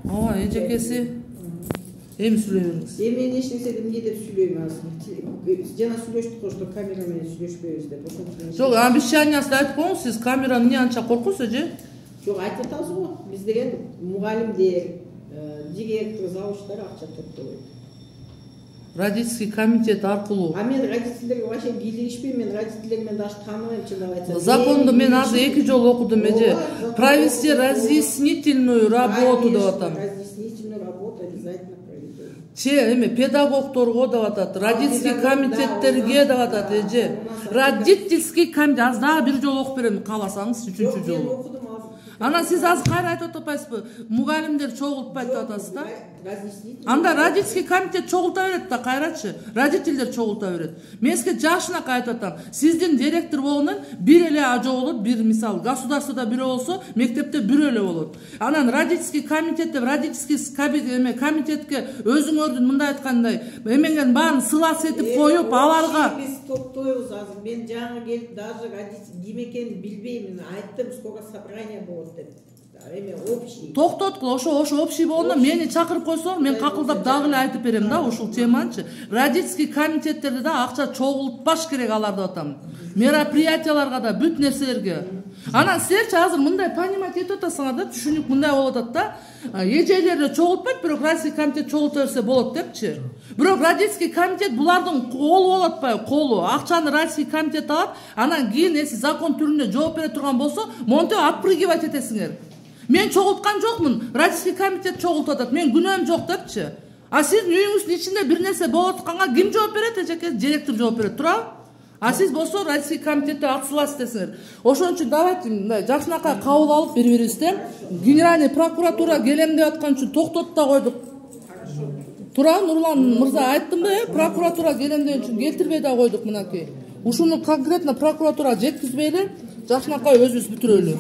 Ооба, эжекеси эми сүйлөйбүңүз. Мен эч нерсе эмне деп сүйлөйм азыр. Жана сүйлөштүк го, что камера менен сүйлөшпөйбүз деп. Жок, обещаниясында айтып коюңуз, сиз камераны эмне анча коркосуз же? Жок, айтып атабыз го. Биз деген мугалимдер, директор, завучтар акча топтойт. Родительский комитет аркылуу. А мен родительдерге вообще кийлигишпейм, мен родительдермен даже тааныбайм, чындап айтсам. Законду мен азыр 2 жолу окудум эже. Провести разъяснительную работу деп атам. Разъяснительную работу обязательно проведем. Эме педагогторго деп атат, родительский комитеттерге деп атат эже. Родительский комитет, аз дагы бир жолу окуп берем кааласаңыз, 3-чү жолу. Анан сиз азыр кайра айтып атпайсызбы? Мугалимдер чогултпайт деп атасыз да? Анда родительский комитет чогулта берет да, кайрачы. Родительдер чогулта берет. Мен сизге жашына айтып атам. Сиздин директор болгондон бир эле ажо болот, бир мисал государствода бирөө болсо, мектепте бирөө эле болот. Анан родительский комитет деп родительский комитетке өзүңөрдүн мындай айткандай эменген баарын сылас этип коюп, аларга биз топтойбуз азыр. Мен жаңы келип даже родитель ким экенин билбейм. Айттым, скоро собрание болот деп. Эме общий. Токтоткул, ошо общий болгондо мени чакырып койсоңор, мен какылдап дагы эле айтып берем да ушул теманчы. Родительский комитеттерде да акча чогултпаш керек алар деп атам. Мероприятияларга да, бүт нерселерге. Анан силерчи азыр мындай понимать этип атасыңар да, түшүнүк мындай болуп атат да. Эжелерди чогултпайт, бирок родительский комитет чогулта берсе болот депчи. Бирок родительский комитет булардын колу болуп атпайбы, колу. Акчаны родительский комитет алат, анан кийин эси закон түрүндө жооп бере турган болсо, монтип отпрыгивать этесиңер. Мен чогулткан жокмун, родительский комитет чогултуп атат, мен күнөөм жок депчи. А сиздин үйүңүздүн ичинде бир нерсе болуп атканга ким жооп берет эжеке? Директор жооп берет, туурабы? А сиз болсо родительский комитетте атсылас десиңер. Ошон үчүн давайте мындай жакшынакай кабыл алып бири-бирибизден генеральный прокуратура келем деп аткан үчүн токтотуп да койдук. Тура Нурлан мырза айттымбы, прокуратура келем деген үчүн келтирбей да койдук мынакей. Ушуну конкретно прокуратура жеткизбей эле жакшынакай өзүбүз бүтүрөлү.